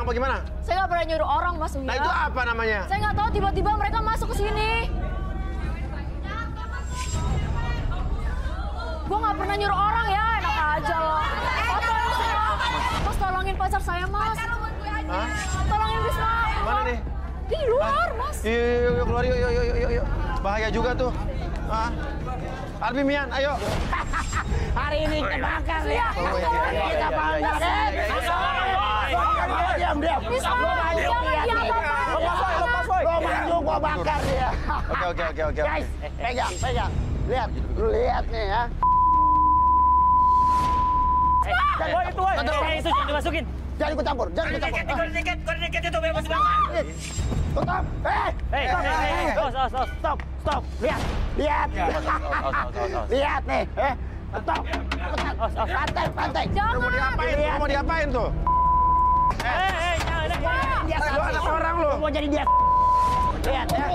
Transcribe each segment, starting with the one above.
apa gimana? Saya nggak pernah nyuruh orang, Mas Uya. Nah itu apa namanya? Saya nggak tahu, tiba-tiba mereka masuk ke sini. Gue nggak pernah nyuruh orang ya, enak aja loh. Mas, tolongin pacar saya, Mas. Hah? Tolongin Bisma. Mana nih? Di luar, Mas. Yuk, keluar yuk. Bahaya juga tuh. Albi, Mian, ayo. Hari ini kebakar ya. Kita bangga. Diam. Bisma, jangan diapa-apain. Lo maju, gua bakar dia. Oke. Guys, pegang. Lihat, lu lihat nih ya. Itu jangan dimasukin. Jangan ikut campur. Koordinat itu bebas banget. Tutup. Stop. Lihat. Lihat nih. Stop. Pantai. Jangan. Mau diapain tuh? Lu anak orang lu. Mau jadi dia. Lihat ya.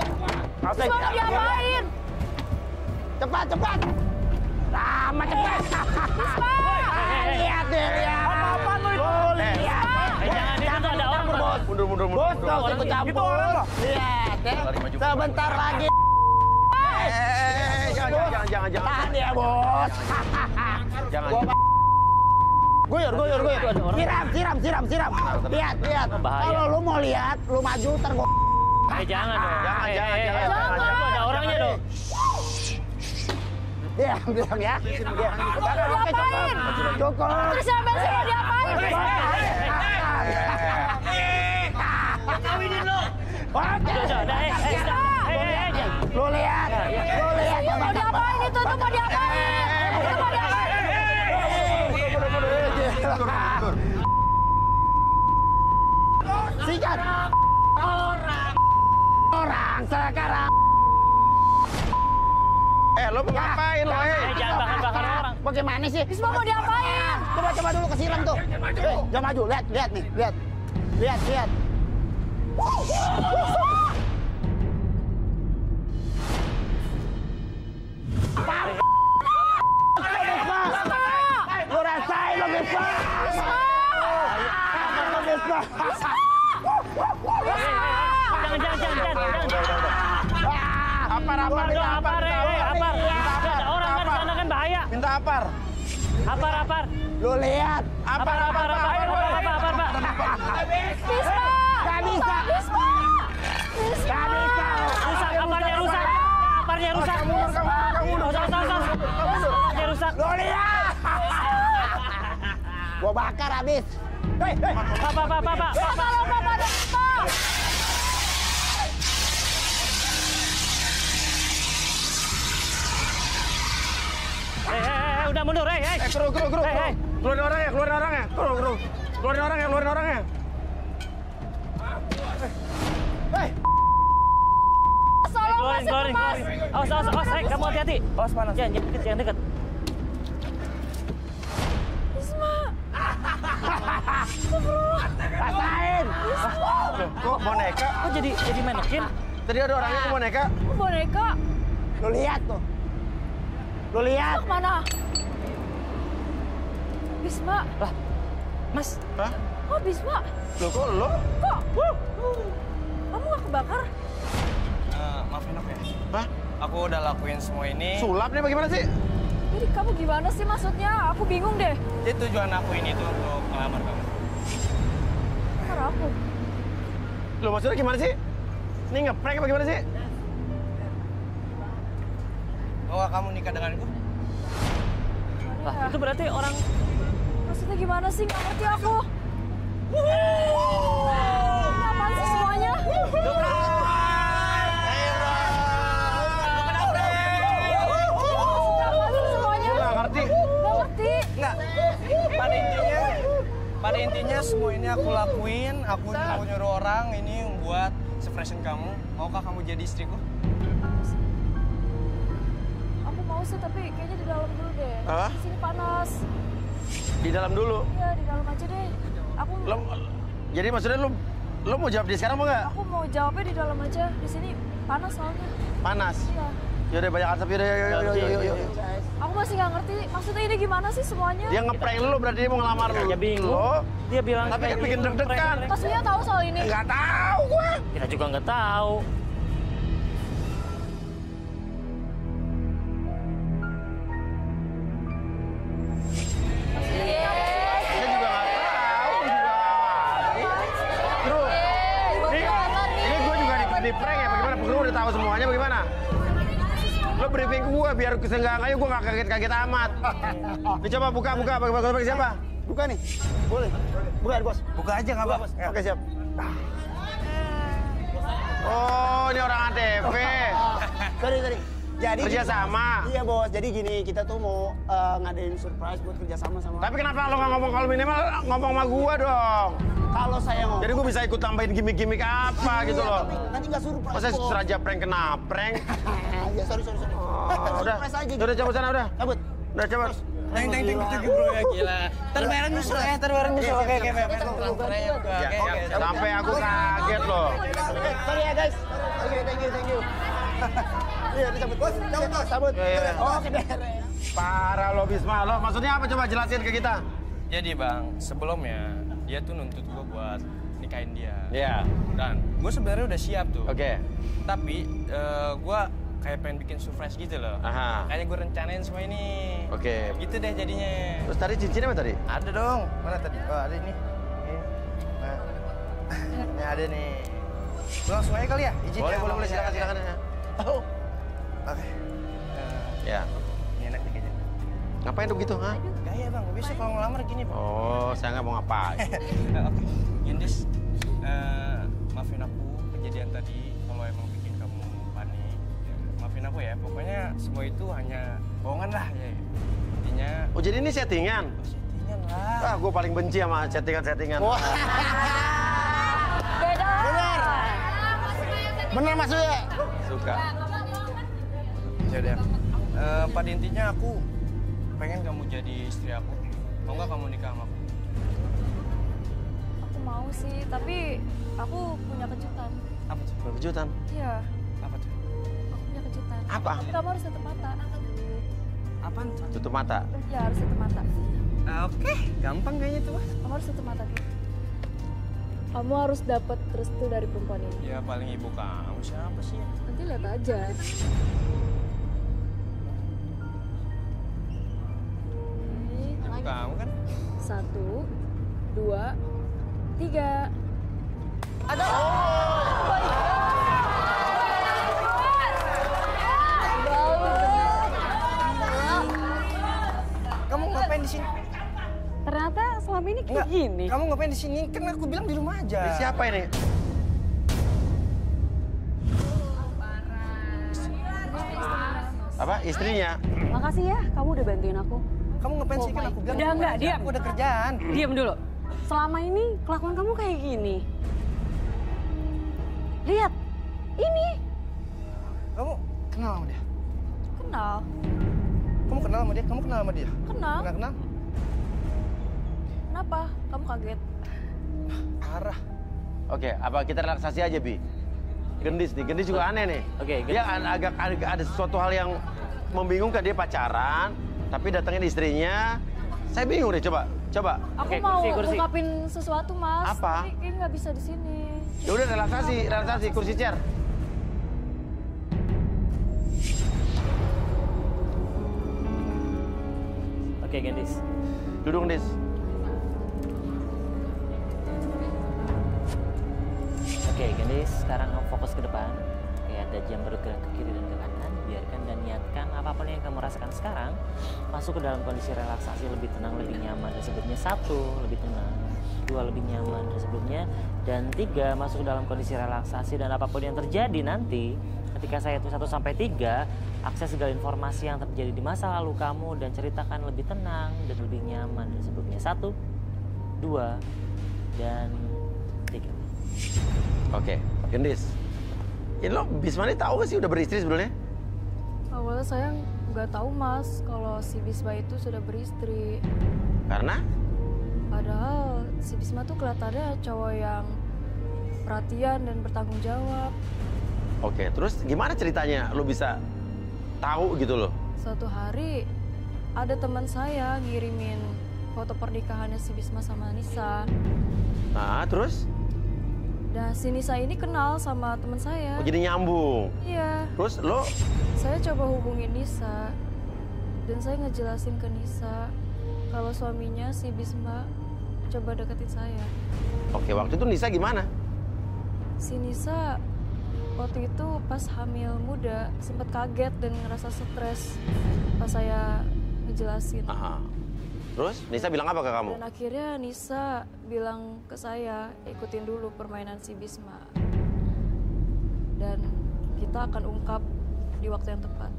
Bisma mau diapain? Cepat. Lama cepat. Bisma. Lihat deh, lihat. Apa-apa lu itu? Lihat. Jangan, itu ada orang, Bos. Mundur. Bos, gak usah ikut campur. Lihat ya. Sebentar lagi. Jangan. Tahan ya, Bos. Jangan. Guyur. Siram. Lihat. Kalau lu mau lihat, lu maju ntar gua. Jangan dong. Jangan. Itu ada orangnya dong. Dia bilang ya. Oke, cukup. Terus siapa sih mau diapain? Kawinin lo. Oke. Lu lihat. Mau diapain itu tuh, mau diapain? Sikat. Orang sekarang. Lo mau ngapain lo? Jangan bakar orang. Bagaimana sih? Bisma mau diapain? Coba dulu kesiram tuh. Jangan maju. Lihat nih. Lihat. Lu rasain lo Bisma. Jangan. Apar. Ada orang kan di sana kan bahaya. Minta apar. Apar. Lu lihat. Apar, Pak. Bisma. Gak bisa. Rusak, aparnya rusak. Aparnya rusak. Aparnya rusak. Lu lihat. Gua bakar habis. Pak. Tolong Bapak Bisma. Udah mundur, Kru. Keluarin orangnya. Keluarin orangnya. Keluarin. Awas, kamu hati-hati. Awas panas. Jangan deket. Bisma. Rasain. Kok boneka? Kok jadi manekin? Tadi ada orangnya kok boneka? Boneka. Lu lihat tuh. Lu lihat. Mana? Bisma. Lah, Mas. Hah? Oh, Bisma. Kok lo? Kok? Kamu nggak kebakar? Maafin aku ya. Hah? Aku udah lakuin semua ini. Sulap nih bagaimana sih? Jadi kamu gimana sih maksudnya? Aku bingung deh. Jadi tujuan aku ini tuh untuk ngelamar kamu. Karena aku. Lo maksudnya gimana sih? Ini ngeprank apa gimana sih? Bahwa kamu nikah denganku? Lah, itu berarti orang. Maksudnya gimana sih? Nggak ngerti aku. Apaan sih semuanya? Apaan sih semuanya? Nggak ngerti. Nggak ngerti. Enggak. Pada intinya semua ini aku lakuin. Aku nyuruh orang ini buat surprisein kamu. Maukah kamu jadi istriku? Aku mau sih, tapi kayaknya di dalam dulu deh. Hah? Di sini panas. Di dalam dulu. Iya, di dalam aja deh. Jadi maksudnya lo mau jawab di sekarang mau nggak? Aku mau jawabnya di dalam aja. Di sini panas soalnya. Panas. Iya. Yaudah banyak asap, yuk. Aku masih nggak ngerti, maksudnya ini gimana sih semuanya? Dia ngeprank lu, berarti dia mau ngelamar lu. Ya bingung. Dia bilang Tapi kan kayak bikin gitu, deg-degan. prank. Mas Mia tahu soal ini? Nggak tahu gua. Kita juga nggak tahu. Saya juga nggak tahu. Bro, ini gue juga di prank ya, bagaimana? Lu udah tahu semuanya bagaimana? Lo briefing ke gue biar seenggaknya gue nggak kaget-kaget amat. Ini coba buka pakai siapa? Buka nih. Boleh. Buka, Bos. Buka aja nggak apa. Oke, siap. Oh, ini orang ATV. Sorry. Jadi Kerja sama. Iya, Bos. Jadi gini, kita tuh mau ngadain surprise buat kerja sama. Tapi kenapa lo nggak ngomong, kalau minimal ngomong sama gua dong? Kalau saya ngomong. Jadi gua bisa ikut tambahin gimmick-gimmick apa gitu loh. Tapi nanti nggak surprise. Masa Bos. Raja prank kena prank? Ya, sorry. Oh, udah. Surprise aja. Udah cabut sana udah. Cabut. Udah cabut. Teng bro ya gila. Terbareng nyusul Oke. Sampai aku kaget loh. Sorry ya, guys. Oke, thank you. Iya, cabut. Bos, cabut. Iya. Oh, beres. Parah lo Bisma. Lo maksudnya apa, coba jelasin ke kita. Jadi bang, sebelumnya dia tuh nuntut gue buat nikahin dia. Iya. Dan gue sebenarnya udah siap tuh. Oke. Tapi gue kayak pengen bikin surprise gitu loh. Aha. Kayaknya gue rencanain semua ini. Oke. Gitu deh jadinya. Terus tadi cincinnya apa tadi? Ada dong. Mana tadi? Oh ada ini. Nah. Ini ada nih. Gue langsung aja kali ya? Izin ya? Boleh, silakan. Oh. Oke. Ya. Ini enak nih kayaknya. Ngapain tuh gitu, ha? Gaya bang, biasa kalau ngelamar gini bang. Oh, saya nggak mau ngapain. Oke. Yundis, maafin aku kejadian tadi kalau emang bikin kamu panik. Maafin aku ya, pokoknya semua itu hanya bohongan lah ya. Intinya, Oh, jadi ini settingan? settingan lah. Ah, gue paling benci sama settingan-settingan. Beda. Bener maksudnya. Suka. Ya udah. Pada intinya aku pengen kamu jadi istri aku. Mau nggak kamu nikah sama aku? Aku mau sih, tapi aku punya kejutan. Apa tuh? Kejutan. Iya, Apa tuh? aku punya kejutan. Apa? Tapi kamu harus tutup mata. Apaan tuh? Tutup mata. Ya, harus tutup mata. Oke, gampang kayaknya tuh mas. Kamu harus tutup mata dulu. Kamu harus dapat restu dari perempuan ini. Ya paling ibu kamu siapa sih? Nanti lihat aja. Ibu kamu kan? 1, 2, 3. Ada. Kamu ngapain di sini? Ternyata selama ini kayak Enggak, gini. kamu ngapain di sini? Kan aku bilang di rumah aja. Ini siapa ini? Apa? Istrinya? Makasih ya, kamu udah bantuin aku. Kamu ngapain sih? Kan aku bilang Udah, di rumah enggak, aja. diam. Aku ada kerjaan. Diam dulu. Selama ini kelakuan kamu kayak gini. Lihat, ini. Kamu kenal sama dia? Kenal. Kamu kenal sama dia? Kamu kenal sama dia? Kenal. Kenal? Kenapa? Kamu kaget? Parah. Oke, apa kita relaksasi aja, Bi? Gendis nih, Gendis juga aneh nih. Oke, Dia agak ada sesuatu hal yang membingungkan, dia pacaran, tapi datangin istrinya. Saya bingung deh, coba. Aku Oke, mau kursi. ungkapin sesuatu, Mas. Apa? Ini nggak bisa di sini. Ya udah relaksasi, kursi chair. Oke, Gendis. Duduk, Dis. Oke, Gendis, sekarang kamu fokus ke depan. Oke, ada jam bergerak ke kiri dan ke kanan. Biarkan dan niatkan apapun yang kamu rasakan sekarang masuk ke dalam kondisi relaksasi, lebih tenang, lebih nyaman. Dan sebelumnya 1, lebih tenang. 2, lebih nyaman dari sebelumnya. Dan 3, masuk ke dalam kondisi relaksasi. Dan apapun yang terjadi nanti, ketika saya hitung 1 sampai 3, akses segala informasi yang terjadi di masa lalu kamu dan ceritakan lebih tenang dan lebih nyaman dari sebelumnya. 1, 2, dan 3. Oke, Gendis. Ini lo Bisma ini tahu gak sih udah beristri sebelumnya? Awalnya saya nggak tahu, Mas, kalau si Bisma itu sudah beristri. Karena? Padahal si Bisma tuh kelihatannya cowok yang perhatian dan bertanggung jawab. Oke, terus gimana ceritanya lo bisa tahu gitu loh? Suatu hari ada teman saya ngirimin foto pernikahannya si Bisma sama Nisa. Nah, terus? Dan si Nisa ini kenal sama teman saya. Oh, jadi nyambung. Iya. Terus lo? Saya coba hubungin Nisa. Dan saya ngejelasin ke Nisa kalau suaminya si Bisma coba deketin saya. Oke, waktu itu Nisa gimana? Si Nisa waktu itu pas hamil muda sempat kaget dan ngerasa stres pas saya ngejelasin. Aha. Terus Nisa bilang apa ke kamu? Dan akhirnya Nisa bilang ke saya, ikutin dulu permainan si Bisma. Dan kita akan ungkap di waktu yang tepat.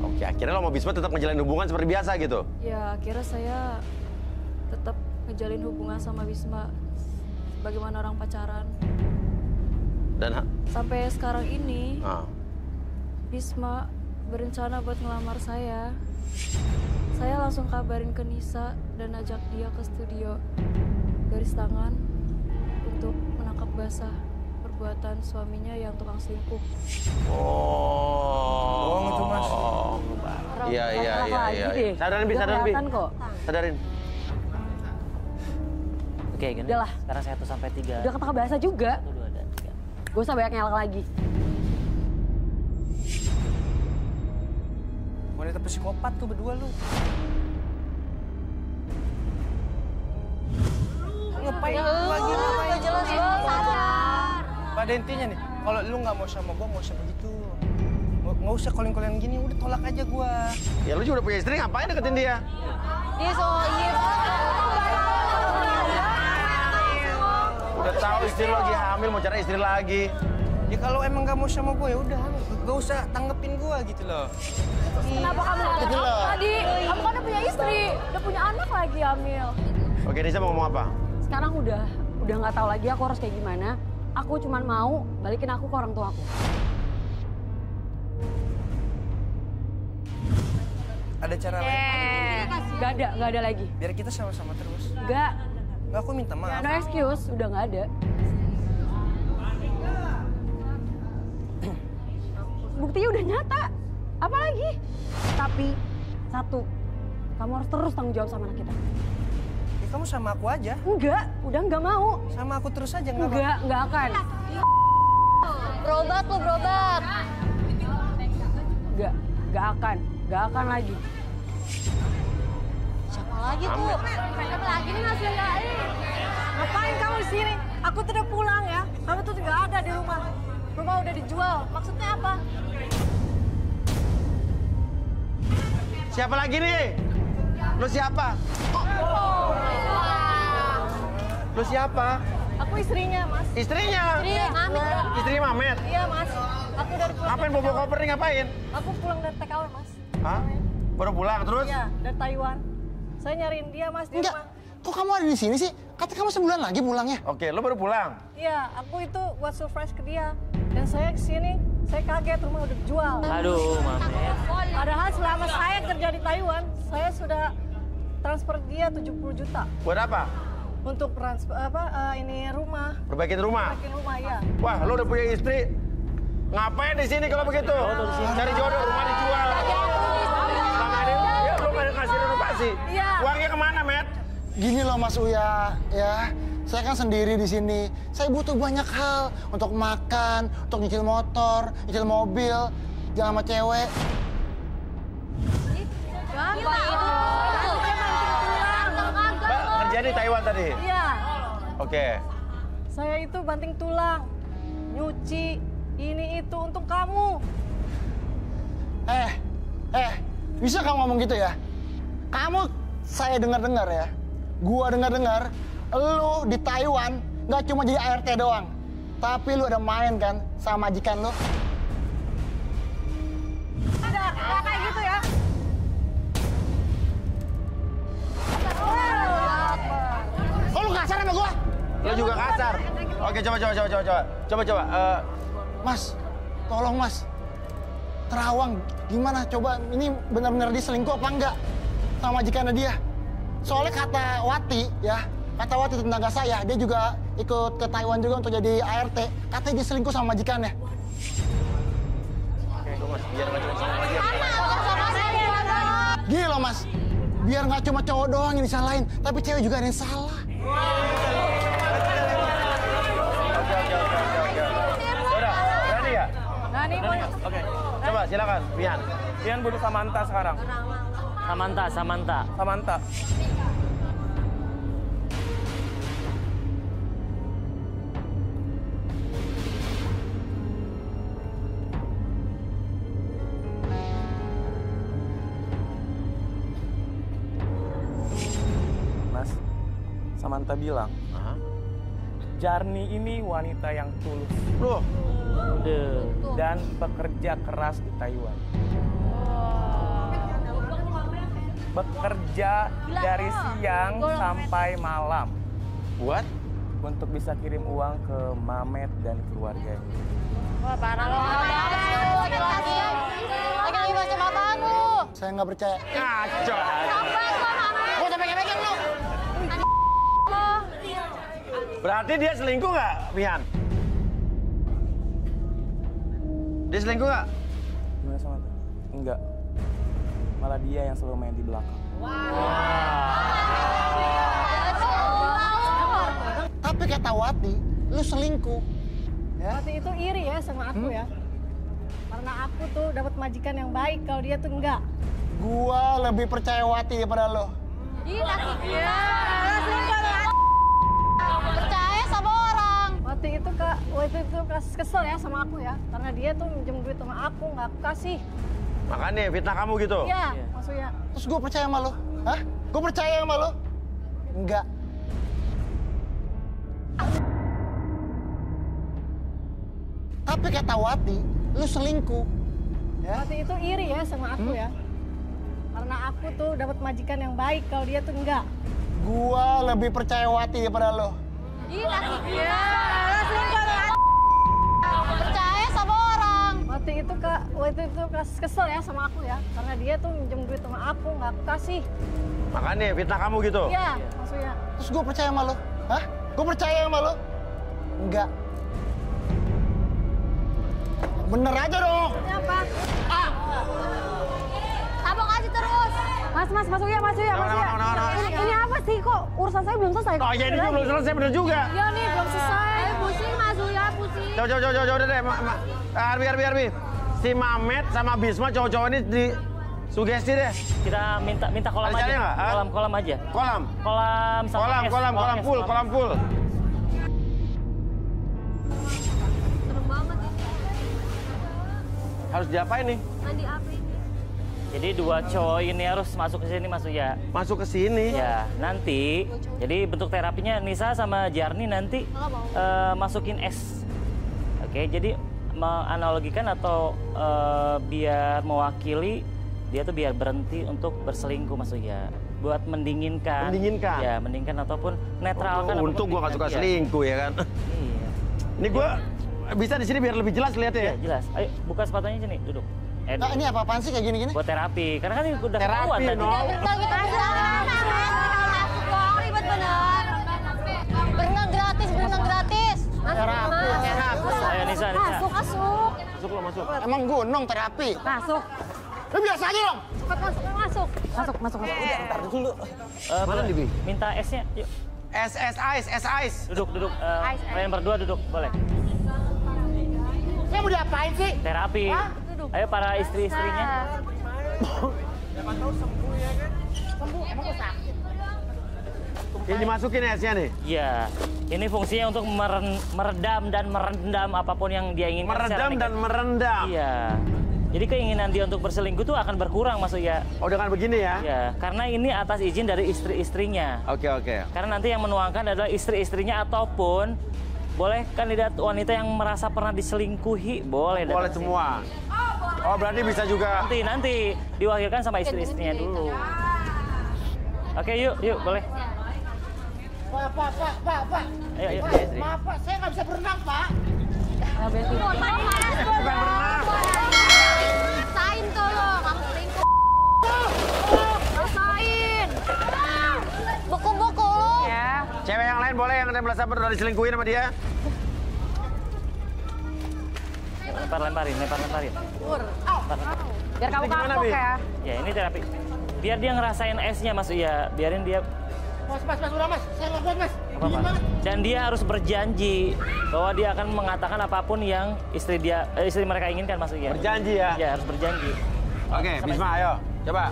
Oke, akhirnya lo sama Bisma tetap ngejalin hubungan seperti biasa gitu? Ya, akhirnya saya tetap ngejalin hubungan sama Bisma bagaimana orang pacaran. Dan sampai sekarang ini, ah. Bisma berencana buat ngelamar saya. Saya langsung kabarin ke Nisa dan ajak dia ke studio garis tangan untuk menangkap basah perbuatan suaminya yang tukang selingkuh. Oh. Bohong itu, Mas. Iya. deh. Sadarin, Udah sadarin, kelihatan kok. Sadarin. Oke, gini. Udah lah. Sekarang 1 sampai 3. Udah ketangkap bahasa juga. 1, 2, dan 3. Gak usah banyak nyalak lagi. Wanita psikopat tuh berdua lu. Ngapain lagi ngapain? Jelas banget. Pada intinya nih, kalau lu nggak mau sama gua, nggak usah begitu. Nggak usah calling-calling gini, udah tolak aja gua. Ya lu juga udah punya istri, ngapain deketin dia? Dia soalnya Udah tahu istri lo lagi hamil, mau cari istri lagi. Ya kalau emang nggak mau sama gua ya udah, nggak usah tanggepin gua gitu loh. kenapa kamu Gitu loh. tadi? Kamu kan udah punya istri, udah punya anak lagi hamil. Oke, Nisa mau ngomong apa? Sekarang udah nggak tahu lagi aku harus kayak gimana. Aku cuma mau balikin aku ke orang tua aku. Ada cara lain? Gak ada lagi. Biar kita sama-sama terus. Gak, Nggak, aku minta maaf. no excuse, udah gak ada. Buktinya udah nyata. Apa lagi? Tapi, satu, kamu harus terus tanggung jawab sama anak kita. Ya, kamu sama aku aja. Enggak, udah nggak mau. Sama aku terus aja nggak apa-apa. Nggak akan. Berobat lo, berobat. Nggak akan lagi. Siapa lagi tuh? Siapa lagi nih Mas Yai? Ngapain kamu di sini? Aku tuh udah pulang ya. Kamu tuh nggak ada di rumah. Rumah udah dijual. Maksudnya apa? Siapa lagi nih? Lu siapa? Lu siapa? Aku istrinya, Mas. Istrinya? Iya, Amit. Istri Mamet? Iya, Mas. Aku dari pulang. Ngapain bawa koper nih, ngapain? Aku pulang dari TKW, Mas. Hah? Baru pulang terus? Iya, dari Taiwan. Saya nyariin dia, Mas, di Enggak, rumah. kok kamu ada di sini sih? Kata kamu sebulan lagi pulangnya. Oke, lu baru pulang? Iya, aku itu buat surprise ke dia. Dan saya kesini, saya kaget rumah udah dijual. Aduh, Mamet. Padahal selama saya kerja di Taiwan, saya sudah transfer dia 70 juta. Buat apa? Untuk ini rumah. Perbaikin rumah? Bikin rumah, ya. Wah, lu udah punya istri. Ngapain di sini kalau begitu? Cari jodoh, rumah dijual. Selama ini ya belum ada kasih renovasi. Iya. Uangnya kemana, Met? Gini loh Mas Uya, ya. Saya kan sendiri di sini. Saya butuh banyak hal untuk makan, untuk nyicil motor, nyicil mobil, jalan sama cewek. Mbak, kerja di Taiwan tadi? Iya. Oke. Saya itu banting tulang, nyuci, ini itu untuk kamu. Bisa kamu ngomong gitu ya? Kamu, saya dengar-dengar ya, gua dengar-dengar, lu di Taiwan nggak cuma jadi ART doang, tapi lu ada main kan sama majikan lu. Tidak kayak gitu ya. Oh lu kasar sama gua? Lu juga kasar. Oke, coba. Mas, tolong Mas. Terawang, gimana? Coba, ini benar-benar diselingkuh apa enggak sama majikannya dia? Soalnya kata Wati, ya, kata Wati tetangga saya, dia juga ikut ke Taiwan juga untuk jadi ART. Katanya dia selingkuh sama majikannya. Oke, Mas, biar nggak cuma sama dia. Mas. Biar nggak cuma cowok doang yang disalahin, tapi cewek juga ada yang salah. Udah, berani ya? Nah, nih, Oke. Coba silakan, Pian. Pian bunuh Samantha sekarang. Samantha. Mas, Samantha bilang, Jarni ini wanita yang tulus Loh, dan bekerja keras di Taiwan. Bekerja dari siang sampai malam buat? untuk bisa kirim uang ke Mamet dan keluarganya. Wah, parah lo. Lagi macam apaan lu? Saya nggak percaya. Kacau. Gua udah pegang-pegang lu. Berarti dia selingkuh nggak, Pian? Dia selingkuh nggak? Gimana Samantha? Enggak. Malah dia yang selalu main di belakang. Tapi kata Wati, lu selingkuh. Waktu itu iri ya sama aku ya. Karena aku tuh dapat majikan yang baik, kalau dia tuh enggak. Gua lebih percaya Wati daripada lo. Percaya sama orang. Waktu itu kesel ya sama aku ya. Karena dia tuh minjem duit sama aku, nggak aku kasih. Makanya fitnah kamu gitu? Iya, maksudnya. Terus gue percaya sama lo? Hah? Gue percaya sama lo? Enggak. Tapi kata Wati, lu selingkuh. Waktu itu iri ya sama aku ya. Karena aku tuh dapat majikan yang baik, kalau dia tuh enggak. Gua lebih percaya Wati daripada lo. Percaya sama orang. Waktu itu kesel ya sama aku ya. Karena dia tuh minjem duit sama aku, nggak aku kasih. Makanya fitnah kamu gitu? Iya, maksudnya. Terus gue percaya sama lo? Hah? Gue percaya sama lo? Enggak. Bener aja dong. Ini apa? Tabok aja terus. Mas, masuk ya. Ini apa sih kok urusan saya belum selesai? Oh iya, ini juga belum selesai, bener juga. Iya nih, belum selesai. Pusing Mas Uya, pusing. Coba udah deh. Arbi. Si Mamet sama Bisma cowok-cowok ini di sugesti deh. Kita minta kolam Ada caranya aja. nggak? Kolam aja. Kolam Sama es. kolam full. Serem banget ini. Harus diapain nih? Mandi api. Jadi dua cowok ini harus masuk ke sini Mas Uya. Masuk ke sini. Ya, nanti jadi bentuk terapinya Nisa sama Jarni nanti masukin es. Oke, jadi menganalogikan atau biar mewakili dia tuh biar berhenti untuk berselingkuh Mas Uya. Buat mendinginkan. Mendinginkan? Ya, mendinginkan ataupun netralkan. Untung gua gak suka selingkuh ya kan. Iya. Ini gua bisa di sini biar lebih jelas lihatnya ya. Iya, jelas. Ayo buka sepatunya sini, duduk. Nah, ini apa-apaan sih kayak gini-gini? Buat terapi. Karena kan ini udah Terapi, ketahuan tadi. no. Kita ribet bener. Berenang gratis. Ayo Nisa. Masuk. Masuk. Emang gunung terapi? Masuk. Lu biasa aja dong. Cepat masuk. Ntar dulu. Mana nih, Bi? Minta esnya, yuk. Es ice. Duduk. Kalian berdua duduk, boleh. Saya mau diapain sih? Terapi. Ayo para istri-istrinya. Ini dimasukin esnya nih. Iya. Ini fungsinya untuk meredam dan merendam apapun yang dia inginkan. Meredam dan merendam. Iya. Jadi keinginan dia untuk berselingkuh itu akan berkurang Mas Uya. Oh, dengan begini ya? Ya, karena ini atas izin dari istri-istrinya. Oke. Karena nanti yang menuangkan adalah istri-istrinya ataupun boleh kandidat wanita yang merasa pernah diselingkuhi, boleh. Boleh datang semua. Oh, berarti bisa juga. Nanti diwakilkan sama istri-istrinya dulu. Oke, yuk, boleh. Pak. Ayo. Maaf, Pak. Saya nggak bisa berenang, Pak. Bukan berenang. Rasain tuh lo, kamu selingkuh. Rasain. Buku-buku lo. Ya. Cewek yang lain boleh yang merasa pernah diselingkuhin sama dia? Lemparin. Biar kamu Itu gimana, kapok Bi? ya. Ya, ini terapi. Biar dia ngerasain esnya Mas Uya, biarin dia. Mas, udah mas, saya nggak kuat mas. Apa-apa. Dingin banget. Dan dia harus berjanji bahwa dia akan mengatakan apapun yang istri mereka inginkan Mas Uya. Berjanji ya? Ya, harus berjanji. Oke, Bisma ayo, coba.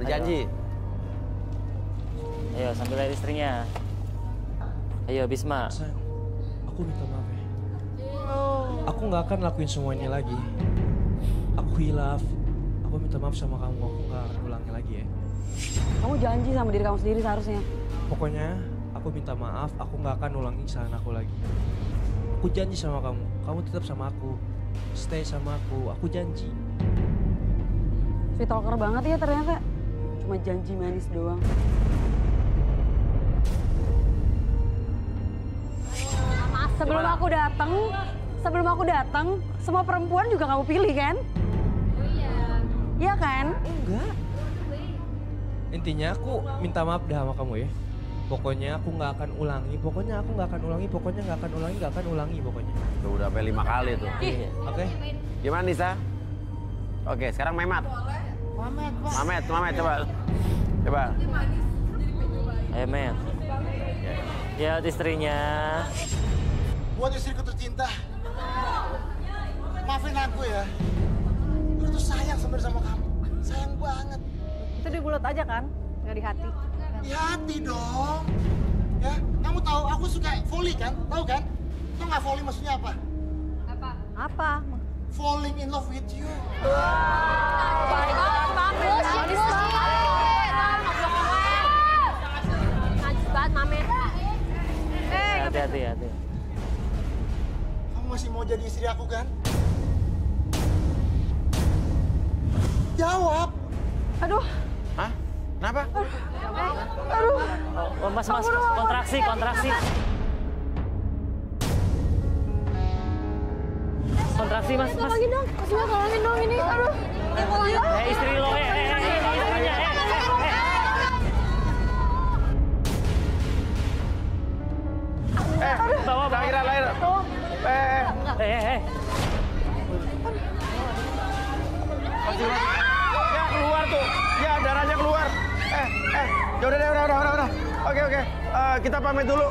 Berjanji. Ayo, sambil lihat istrinya. Ayo, Bisma. Sayang, aku minta maaf ya. Aku nggak akan lakuin semuanya lagi. Aku hilaf. Aku minta maaf sama kamu. Aku nggak akan ulangi lagi ya. Kamu janji sama diri kamu sendiri seharusnya. Pokoknya aku minta maaf. Aku nggak akan ulangi kesalahan aku lagi. Aku janji sama kamu. Kamu tetap sama aku. Stay sama aku. Aku janji. Sweet talker banget ya ternyata. Cuma janji manis doang. Sebelum aku datang, semua perempuan juga kamu pilih kan? Oh iya. Iya kan? Enggak. Intinya aku minta maaf dah sama kamu ya. Pokoknya aku nggak akan ulangi. Pokoknya aku nggak akan ulangi. Pokoknya nggak akan ulangi. Pokoknya. Tuh udah sampai 5 kali tuh. Oke? Gimana Nisa? Oke, sekarang Memat. Mamet, coba. Coba. Ayo, Met. Ya, istrinya. Buat istriku tercinta, maafin aku ya. Gue tuh sayang sebenarnya sama kamu, sayang banget. Itu di mulut aja kan, nggak di hati. Di hati dong. Ya, kamu tahu aku suka volley kan? Tahu kan? Tahu nggak volley maksudnya apa? Apa? Falling in love with you. Najis banget, Mamet. Hati-hati. Kamu masih mau jadi istri aku kan? Jawab. Aduh, Hah? Kenapa? Oh, mas, kontraksi. Kontraksi, Mas. Tolongin dong ini. Aduh. Istri lo, istrinya, bawa. Lahir. Ya keluar tuh. Ya darahnya keluar. Ya udah. Oke. Kita pamit dulu.